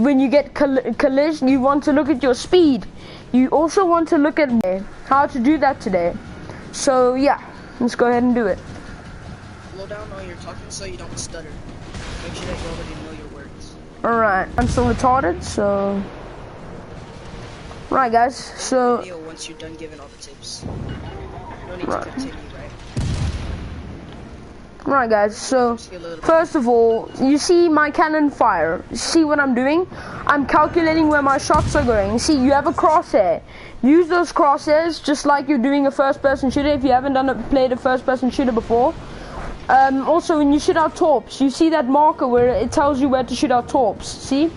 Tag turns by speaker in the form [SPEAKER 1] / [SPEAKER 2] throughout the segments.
[SPEAKER 1] when you get collision, you want to look at your speed. You also want to look at how to do that today. So yeah, let's go ahead and do it.
[SPEAKER 2] Slow down while you're talking so you don't stutter. Make sure that you already know your words.
[SPEAKER 1] Alright, I'm still retarded, so... Right guys, so...
[SPEAKER 2] Video once you're done giving all the tips. No need to continue, right?
[SPEAKER 1] Right guys, so... First of all, you see my cannon fire. See what I'm doing? I'm calculating where my shots are going. See, you have a crosshair. Use those crosshairs just like you're doing a first-person shooter if you haven't played a first-person shooter before. Also, when you shoot out torps, you see that marker where it tells you where to shoot out torps. See?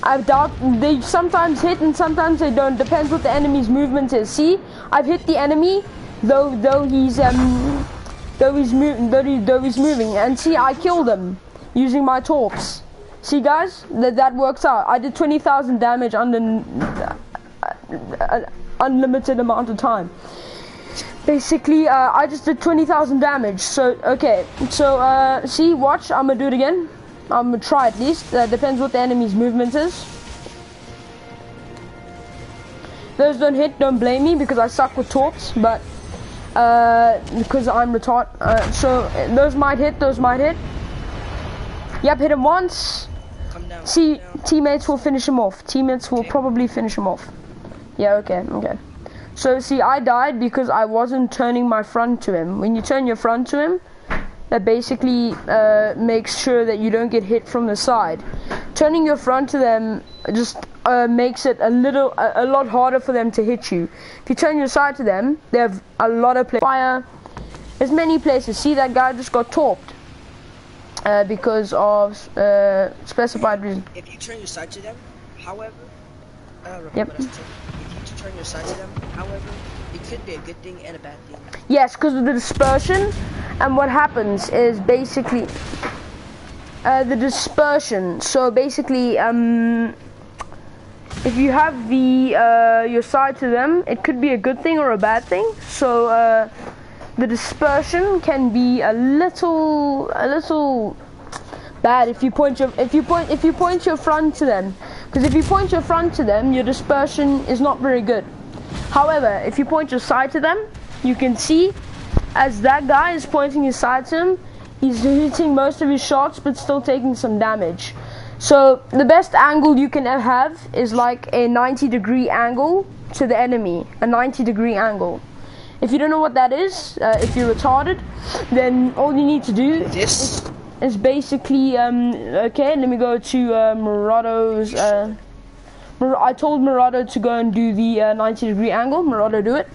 [SPEAKER 1] I doubt they sometimes hit and sometimes they don't. Depends what the enemy's movement is. See? I've hit the enemy, though he's moving. And see, I killed him using my torps. See, guys, that works out. I did 20,000 damage under unlimited amount of time. Basically, I just did 20,000 damage. So, okay. So, see, watch. I'm gonna do it again. I'm gonna try at least. Depends what the enemy's movement is. Those don't hit, don't blame me because I suck with torps, but because I'm retarded. So, those might hit, those might hit. Yep, hit him once.
[SPEAKER 2] Come down,
[SPEAKER 1] see,
[SPEAKER 2] come down.
[SPEAKER 1] Teammates will finish him off. Teammates will probably finish him off. Yeah, okay. So see, I died because I wasn't turning my front to him. When you turn your front to him, that basically makes sure that you don't get hit from the side. Turning your front to them just makes it a lot harder for them to hit you. If you turn your side to them, they have a lot of places. Fire. There's many places. See, that guy just got torped because of specified reason.
[SPEAKER 2] If you turn your side to them, however,
[SPEAKER 1] yep.
[SPEAKER 2] Turn your side to them, however, it could be a good thing and a bad thing.
[SPEAKER 1] Yes, because of the dispersion, and what happens is basically the dispersion. So basically, if you have your side to them, it could be a good thing or a bad thing. So the dispersion can be a little bad if you point your front to them. Because if you point your front to them, your dispersion is not very good. However, if you point your side to them, you can see as that guy is pointing his side to him, he's hitting most of his shots but still taking some damage. So the best angle you can have is like a 90-degree angle to the enemy, a 90-degree angle. If you don't know what that is, if you're retarded, then all you need to do is basically, okay, let me go to Murado's, I told Murado to go and do the 90-degree angle. Murado, do it.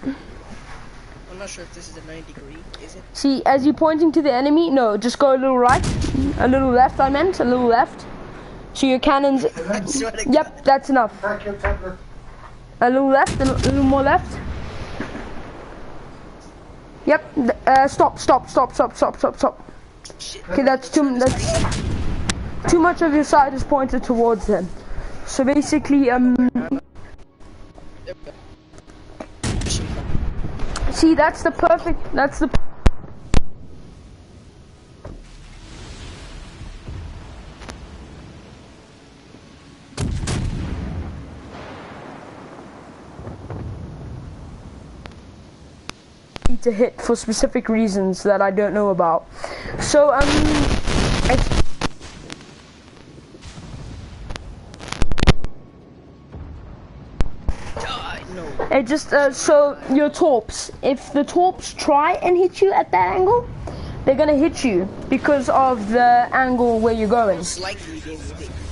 [SPEAKER 2] I'm not sure if this is a 90-degree, is it? See,
[SPEAKER 1] as you're pointing to the enemy, no, just go a little right, a little left, a little left. So your cannons, yep, that's enough. A little left, a little more left. Yep, stop. Okay, that's too much of your side is pointed towards them. So basically, see, that's the to hit for specific reasons that I don't know about. So it just so your torps, if the torps try and hit you at that angle, they're gonna hit you because of the angle where you're going.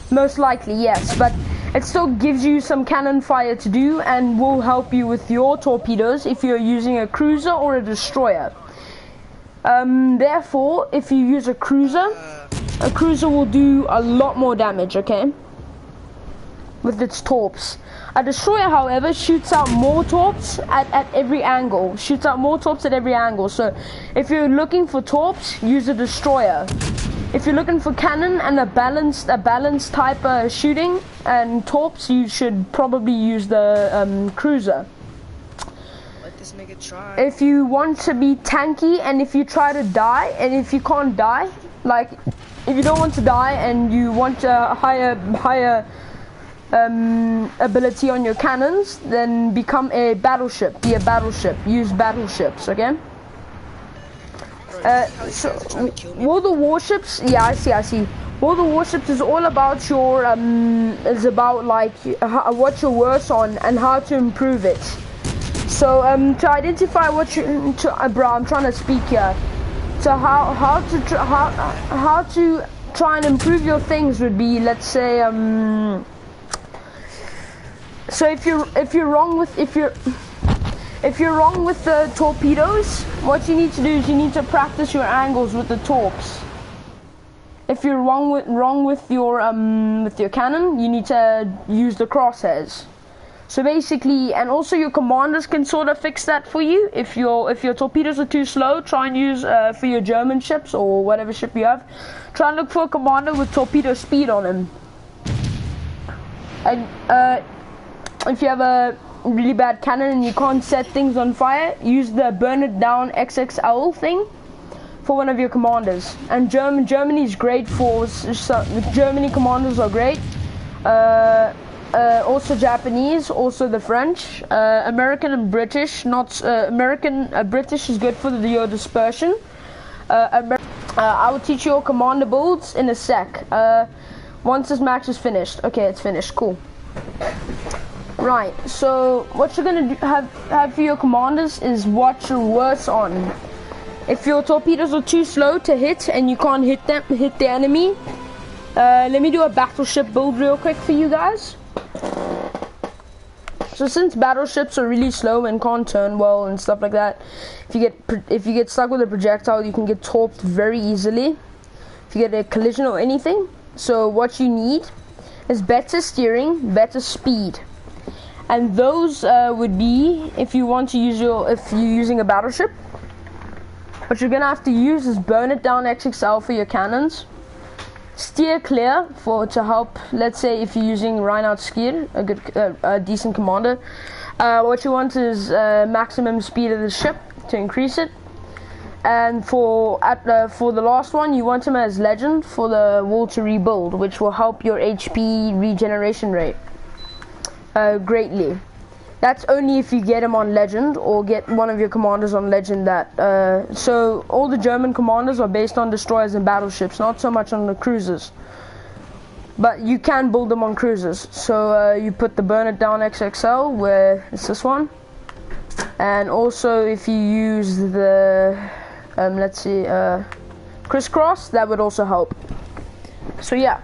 [SPEAKER 1] Most likely, yes, but it still gives you some cannon fire to do and will help you with your torpedoes if you're using a cruiser or a destroyer. Therefore, if you use a cruiser will do a lot more damage, okay? With its torps. A destroyer, however, shoots out more torps at every angle. So if you're looking for torps, use a destroyer. If you're looking for cannon and a balanced type of shooting and torps, you should probably use the cruiser.
[SPEAKER 2] Let this nigga try.
[SPEAKER 1] If you want to be tanky and if you try to die and if you can't die, like if you don't want to die and you want a higher ability on your cannons, then become a battleship. Be a battleship. Use battleships. Okay. So World of Warships. Yeah, I see. World of Warships is all about your is about like what you're worse on and how to improve it. So to identify what you bro, I'm trying to speak here. So how to try and improve your things would be, let's say so if you're wrong with the torpedoes, what you need to do is you need to practice your angles with the torps. If you're wrong with your cannon, you need to use the crosshairs. So basically, and also your commanders can sort of fix that for you. If your torpedoes are too slow, try and use for your German ships or whatever ship you have. Try and look for a commander with torpedo speed on him. And if you have a really bad cannon and you can't set things on fire, use the burn it down XXL thing for one of your commanders. And Germany is great for Germany commanders are great. Also Japanese, also the French, American and British. British is good for your dispersion. I will teach you all commander builds in a sec. Once this match is finished. Okay, it's finished. Cool. Right. So what you're gonna have for your commanders is what you're worse on. If your torpedoes are too slow to hit and you can't hit the enemy, let me do a battleship build real quick for you guys. So since battleships are really slow and can't turn well and stuff like that, if you get stuck with a projectile, you can get torped very easily if you get a collision or anything. So what you need is better steering, better speed, and those would be if you want to use if you're using a battleship. What you're gonna have to use is burn it down XXL for your cannons. Steer clear to help. Let's say if you're using Reinhard Skier, a decent commander. What you want is maximum speed of the ship to increase it. And for the last one, you want him as legend for the wall to rebuild, which will help your HP regeneration rate greatly. That's only if you get him on legend or get one of your commanders on legend. So all the German commanders are based on destroyers and battleships, not so much on the cruisers. But you can build them on cruisers. So you put the burn it down XXL, where it's this one. And also if you use the let's see, crisscross, that would also help. So yeah.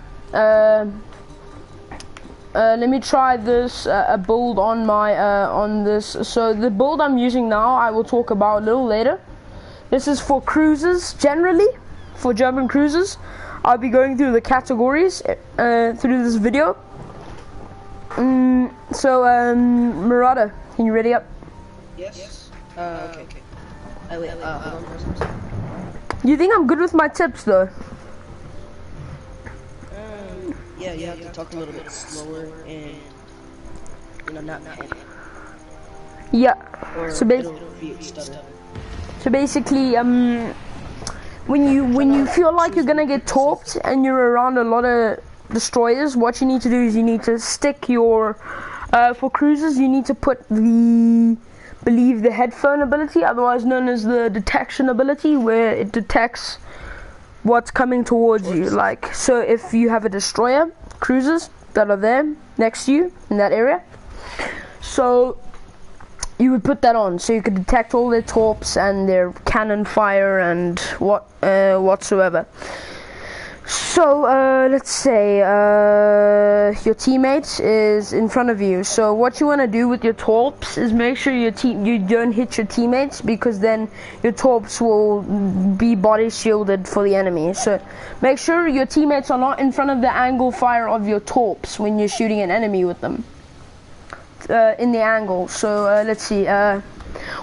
[SPEAKER 1] Let me try this a build on my on this. So the build I'm using now, I will talk about a little later. This is for cruisers generally, for German cruisers. I'll be going through the categories through this video. Murata, can you ready up?
[SPEAKER 2] Yes. Okay. Wait, hold on for a second.
[SPEAKER 1] You think I'm good with my tips though?
[SPEAKER 2] Yeah, you have to talk a little bit slower and, not panic.
[SPEAKER 1] Yeah.
[SPEAKER 2] So
[SPEAKER 1] basically, when you feel like you're gonna get torped and you're around a lot of destroyers, what you need to do is you need to stick your for cruisers you need to put the headphone ability, otherwise known as the detection ability, where it detects what's coming towards you. Like, so if you have a destroyer, cruisers that are there next to you in that area, so you would put that on so you could detect all their torps and their cannon fire and whatsoever. So let's say your teammate is in front of you. So what you want to do with your torps is make sure you don't hit your teammates, because then your torps will be body shielded for the enemy. So make sure your teammates are not in front of the angle fire of your torps when you're shooting an enemy with them in the angle. So let's see.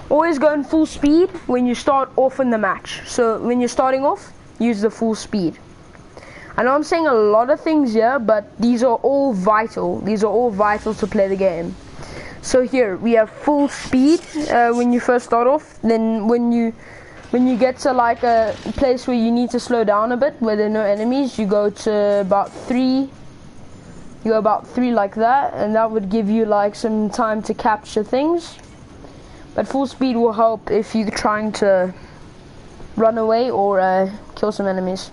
[SPEAKER 1] Always go in full speed when you start off in the match. So when you're starting off, use the full speed. I know I'm saying a lot of things here, but these are all vital. These are all vital to play the game. So here we have full speed when you first start off. Then when you when you get to like a place where you need to slow down a bit, where there are no enemies, you go to about 3. You go about 3 like that, and that would give you like some time to capture things. But full speed will help if you're trying to run away or kill some enemies.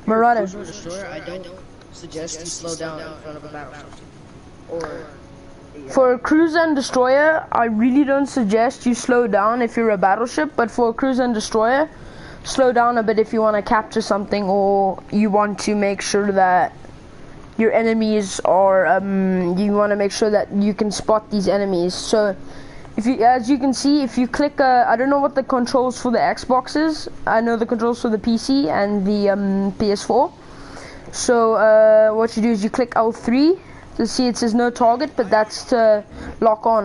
[SPEAKER 1] Marauder.
[SPEAKER 2] I don't suggest you slow down in front of a battleship. Or
[SPEAKER 1] for a cruiser and destroyer, I really don't suggest you slow down if you're a battleship, but for a cruiser and destroyer, slow down a bit if you want to capture something or you want to make sure that your enemies are, you want to make sure that you can spot these enemies. So, if you, as you can see, if you click, I don't know what the controls for the Xbox is. I know the controls for the PC and the PS4. So, what you do is you click L3. To see it says no target, but that's to lock on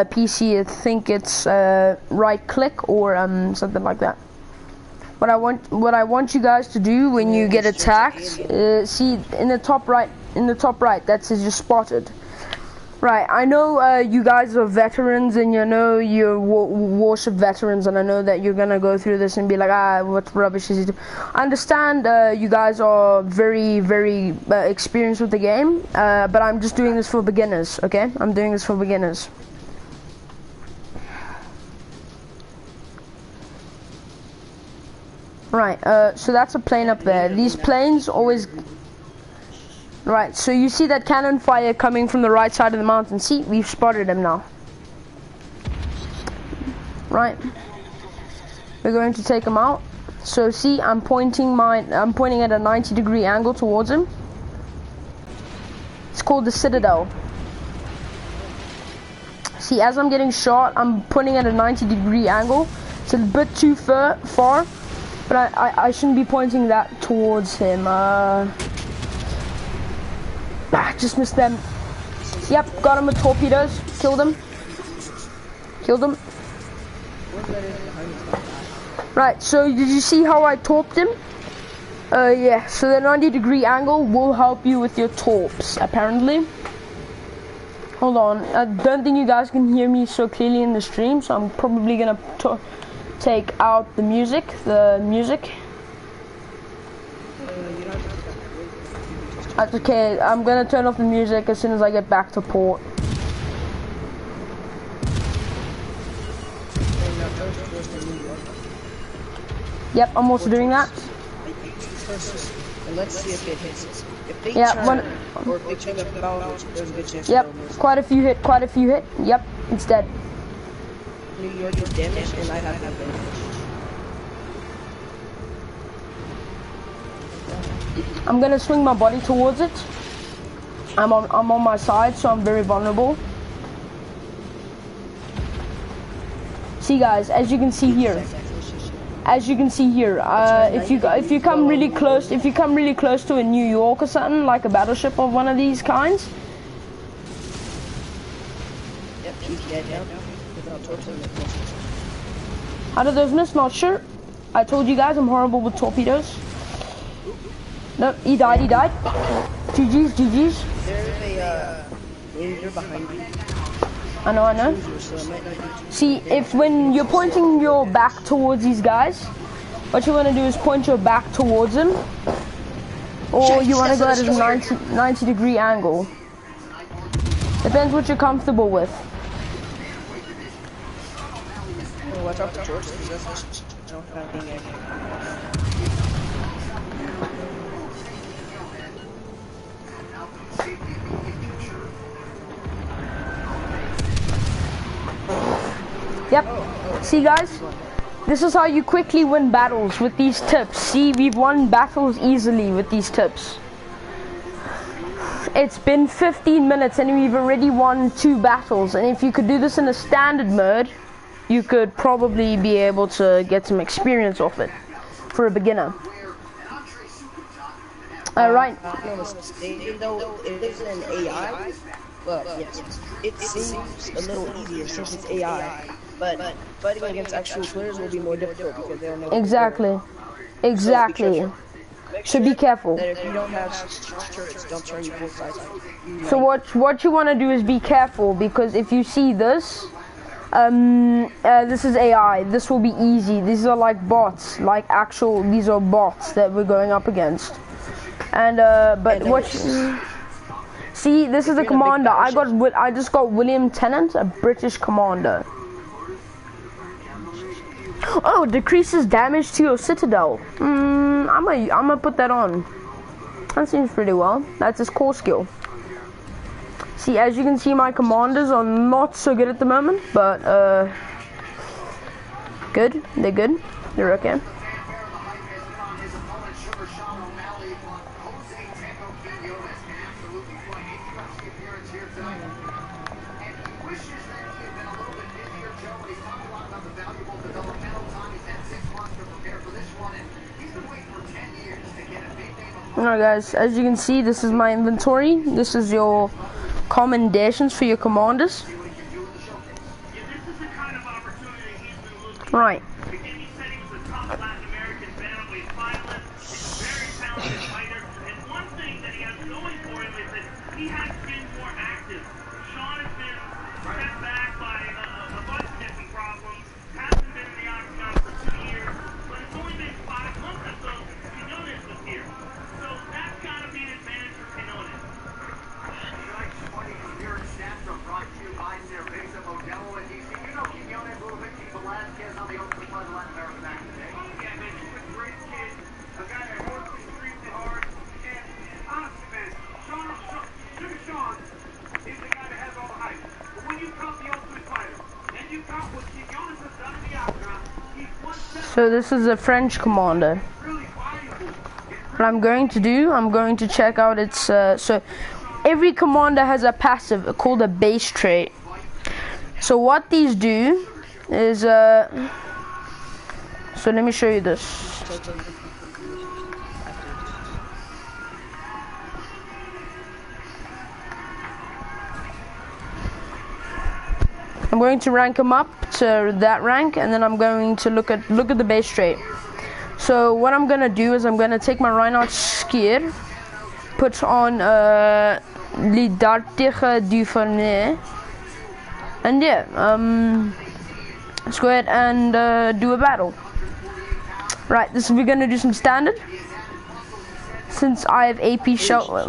[SPEAKER 1] PC. I think it's right click or something like that. What I want you guys to do when you get attacked, see in the top right, that says you're spotted. Right, I know you guys are veterans and you know you're Warship veterans, and I know that you're gonna go through this and be like, what rubbish is it? I understand you guys are very, very experienced with the game, but I'm just doing this for beginners, okay? I'm doing this for beginners. Right, so that's a plane up there. These planes always... Right, so you see that cannon fire coming from the right side of the mountain. See, we've spotted him now. Right. We're going to take him out. So see, I'm pointing at a 90-degree angle towards him. It's called the Citadel. See, as I'm getting shot, I'm pointing at a 90-degree angle. It's a bit too far, but I shouldn't be pointing that towards him. Just missed them. Yep, got him with torpedoes. Killed him. Right, so did you see how I torped him? Yeah, so the 90-degree angle will help you with your torps, apparently. Hold on, I don't think you guys can hear me so clearly in the stream, so I'm probably gonna take out the music. That's okay, I'm gonna turn off the music as soon as I get back to port. Yep, I'm also doing that.
[SPEAKER 2] And let's see if it hits. If they
[SPEAKER 1] yeah,
[SPEAKER 2] turn, or if they change up the bow, there's a good chance.
[SPEAKER 1] Yep, quite a few hit. Yep, it's dead.
[SPEAKER 2] New York is damaged, and I have no damage.
[SPEAKER 1] I'm gonna swing my body towards it. I'm on my side, so I'm very vulnerable. See, guys, as you can see here, if you come really close, to a New York or something, like a battleship of one of these kinds.
[SPEAKER 2] Yep, he's dead now. Without torpedoes.
[SPEAKER 1] How did those miss? Not sure. I told you guys I'm horrible with torpedoes. Nope, he died. GG's.
[SPEAKER 2] There's a danger behind you.
[SPEAKER 1] I know. See, when you're pointing your back towards these guys, what you want to do is point your back towards them, or you want to go at a 90-degree angle. Depends what you're comfortable with.
[SPEAKER 2] Watch out for George, because I don't have anything.
[SPEAKER 1] Yep. See, guys, this is how you quickly win battles with these tips. See, we've won battles easily with these tips. It's been 15 minutes and we've already won 2 battles. And if you could do this in a standard mode, you could probably be able to get some experience off it for a beginner. Alright.
[SPEAKER 2] Though it is an AI, well, yes, it seems a little easier since it's AI. But fighting against actual players will be more difficult because they don't know.
[SPEAKER 1] Exactly. So be careful.
[SPEAKER 2] That if you don't have turrets, don't turn you full size.
[SPEAKER 1] So what you want to do is be careful, because if you see this, This is AI. This will be easy. These are like bots, like actual. These are bots that we're going up against. And but what? See, this is the commander. I just got William Tennant, a British commander. Oh, decreases damage to your citadel. I'm gonna put that on. That seems pretty well. That's his core skill. See, as you can see, my commanders are not so good at the moment, but good. They're good. They're okay. Alright guys, as you can see, this is my inventory. This is your commendations for your commanders. Right. So this is a French commander. What I'm going to do, I'm going to check out its, so every commander has a passive called a base trait. So what these do is, so let me show you this. I'm going to rank them up to that rank, and then I'm going to look at the base trait. So what I'm gonna do is I'm gonna take my Reinhardt skier, put on Lidartige Duvernay, and yeah, let's go ahead and do a battle. Right, we're gonna do some standard. Since I have AP shell,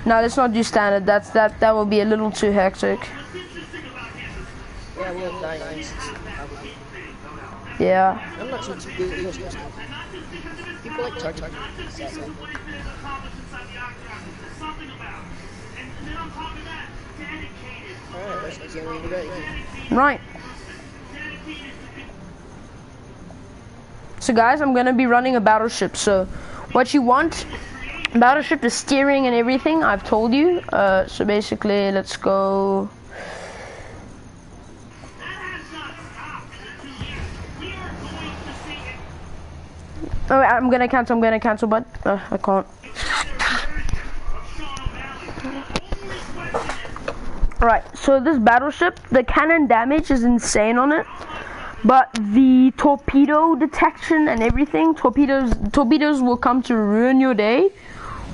[SPEAKER 1] no, let's not do standard. That will be a little too hectic.
[SPEAKER 2] Yeah, we have 9 aces.
[SPEAKER 1] Yeah.
[SPEAKER 2] I'm not too good at those guys. People like target. Alright, let's get ready.
[SPEAKER 1] Right. So guys, I'm gonna be running a battleship. So what you want, battleship is steering and everything, I've told you. So basically, let's go. Oh, I'm gonna cancel, but I can't. Right, so this battleship, the cannon damage is insane on it, but the torpedo detection and everything, torpedoes will come to ruin your day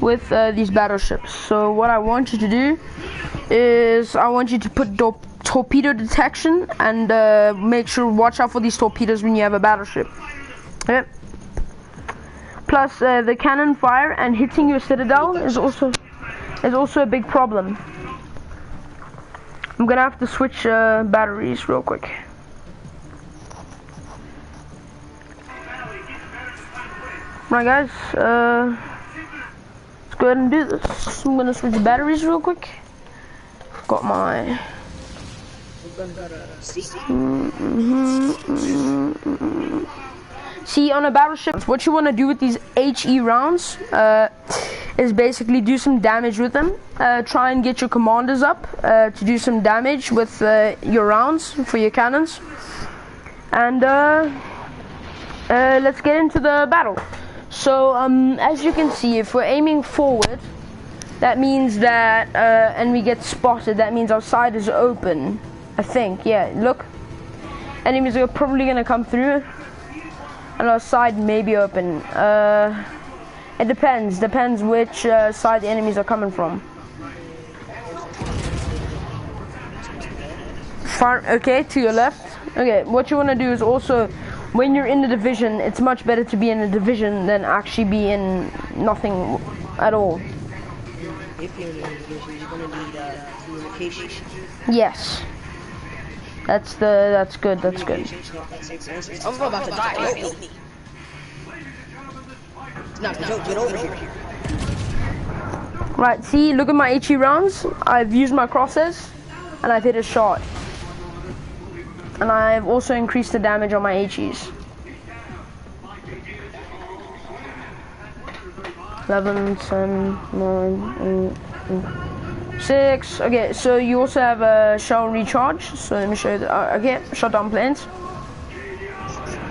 [SPEAKER 1] with these battleships. So what I want you to do is I want you to put torpedo detection and make sure watch out for these torpedoes when you have a battleship. Okay. Plus the cannon fire and hitting your citadel is also a big problem. I'm gonna have to switch batteries real quick. Right guys, let's go ahead and do this. I'm gonna switch batteries real quick. Got my See, on a battleship, what you want to do with these HE rounds is basically do some damage with them. Try and get your commanders up to do some damage with your rounds for your cannons. And let's get into the battle. So, as you can see, if we're aiming forward, that means that, and we get spotted, that means our side is open. I think, yeah, look. Enemies are probably going to come through. And our side may be open. It depends which side the enemies are coming from. Far, okay, to your left. Okay, what you want to do is also, when you're in the division, it's much better to be in a division than actually be in nothing at all.
[SPEAKER 2] If you're in a division, you're gonna need communication.
[SPEAKER 1] Yes. That's good, that's good.
[SPEAKER 2] I'm about to die, help me. Nah, don't get over here.
[SPEAKER 1] Right, see, look at my HE rounds. I've used my crosses, and I've hit a shot. And I've also increased the damage on my HEs. 11, 10, 9, 8, 6. Okay, so you also have a shell recharge. So let me show you that. Okay, shut down planes.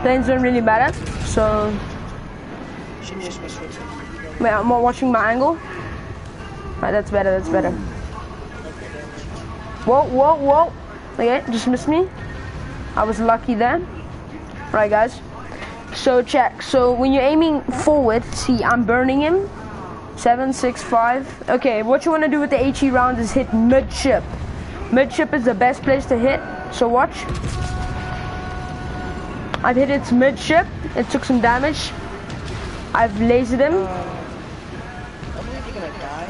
[SPEAKER 1] Planes don't really matter. So, wait, I'm not watching my angle. Right, that's better, that's better. Whoa, whoa, whoa. Okay, just missed me. I was lucky there. Right, guys. So check. So when you're aiming forward, see, I'm burning him. 7, 6, 5. Okay, what you want to do with the HE round is hit midship. Midship is the best place to hit. So watch. I've hit its midship. It took some damage. I've lasered him.
[SPEAKER 2] I believe you're gonna die.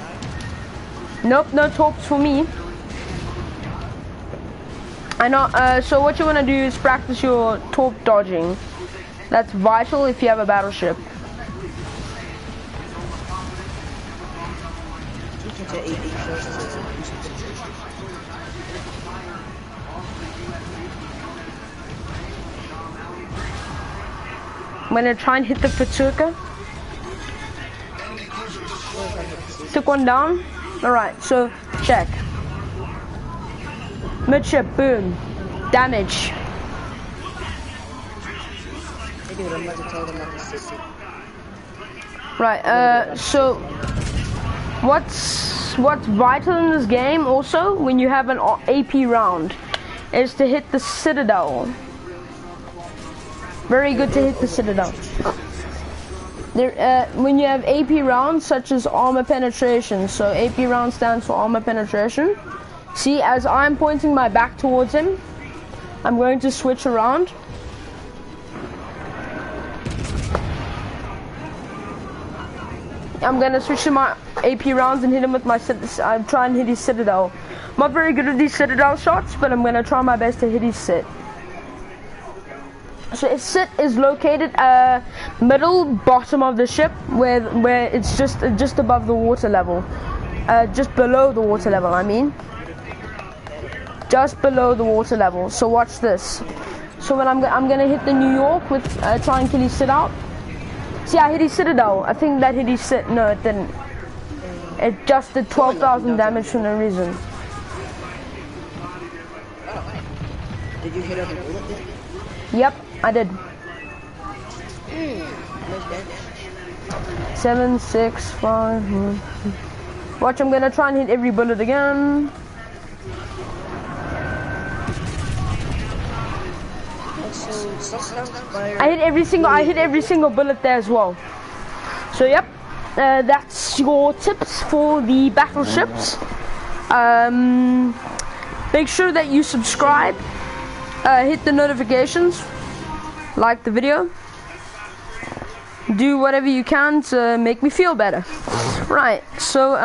[SPEAKER 1] Nope, no torps for me. I know. So what you want to do is practice your torp dodging. That's vital if you have a battleship. I'm gonna try and hit the Fatuka. Took one down. Alright, so check. Midship, boom. Damage. Right, so what's vital in this game also when you have an AP round is to hit the Citadel. Very good to hit the Citadel. There, when you have AP rounds such as armor penetration, so AP round stands for armor penetration. See, as I'm pointing my back towards him, I'm going to switch around. I'm gonna switch to my AP rounds and hit him with my I'm trying to hit his Citadel. I'm not very good at these Citadel shots, but I'm gonna try my best to hit his Cit. So his Cit is located middle bottom of the ship, where it's just above the water level, just below the water level. I mean, just below the water level. So watch this. So when I'm gonna hit the New York with try and kill his Cit out. See, I hit his Citadel. I think that hit his Cit. No, it didn't. It just did 12,000 damage for no reason.
[SPEAKER 2] Did you hit every bullet?
[SPEAKER 1] Yep, I did. 7, 6, 5. Watch, I'm gonna try and hit every bullet again. I hit every single bullet there as well. So yep, that's your tips for the battleships. Make sure that you subscribe, hit the notifications, like the video, do whatever you can to make me feel better. Right, so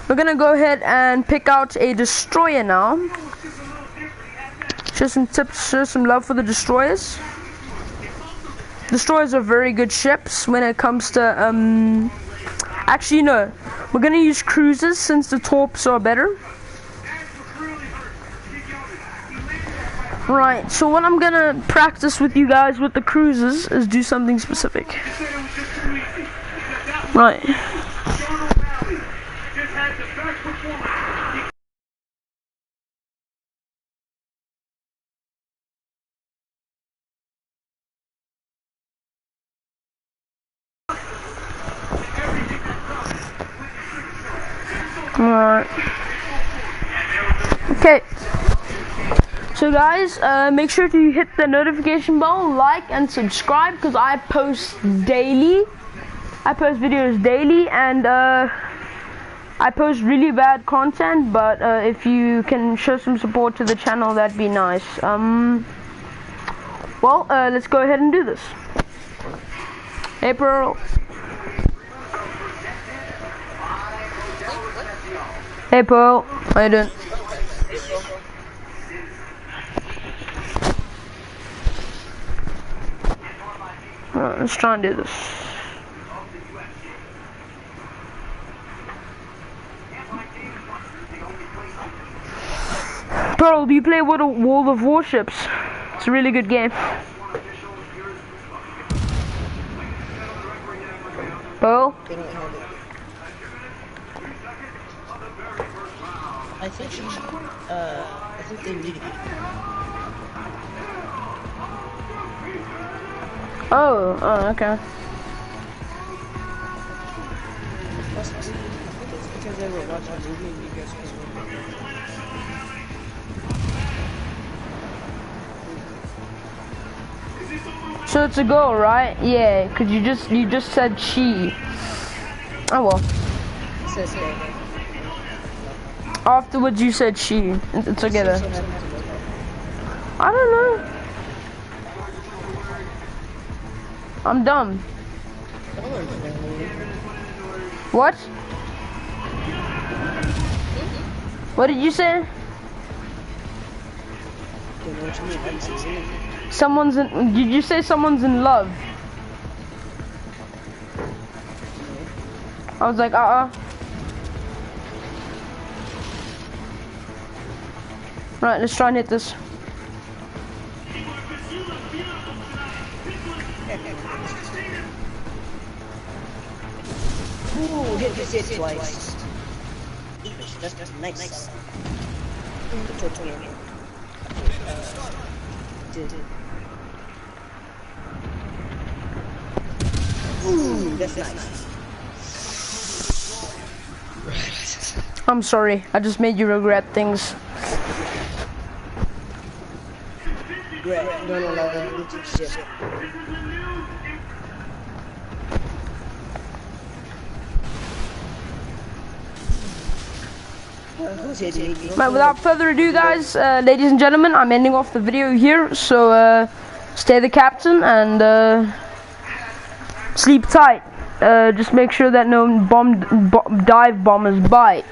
[SPEAKER 1] we're gonna go ahead and pick out a destroyer now. Show some tips, show some love for the destroyers. Destroyers are very good ships when it comes to, actually no, we're gonna use cruisers since the torps are better. Right, so what I'm gonna practice with you guys with the cruisers is do something specific. Right. Alright. Okay. So guys, make sure to hit the notification bell, like and subscribe, because I post daily. I post videos daily, and I post really bad content, but if you can show some support to the channel, that'd be nice. Well, let's go ahead and do this. Hey, Pearl. Hey, Pearl. How you doing? Let's try and do this. Pearl, do you play World of Warships? It's a really good game. Pearl?
[SPEAKER 2] I think they need it.
[SPEAKER 1] Oh, okay.
[SPEAKER 2] Because they were watching a movie and you guys were.
[SPEAKER 1] So it's a girl, right? Yeah, cause you just said she. Oh well.
[SPEAKER 2] It says they.
[SPEAKER 1] Afterwards you said she. It's together. I don't know. I'm dumb. What? What did you say? Someone's in. Did you say someone's in love? I was like, Right, let's try and hit this.
[SPEAKER 2] Ooh, hit it twice. That's nice. Ooh, that's nice.
[SPEAKER 1] I'm sorry, I just made you regret things.
[SPEAKER 2] Regret, don't allow them to do shit.
[SPEAKER 1] Right, without further ado, guys, ladies and gentlemen, I'm ending off the video here. So stay the captain and sleep tight. Just make sure that no dive bombers bite.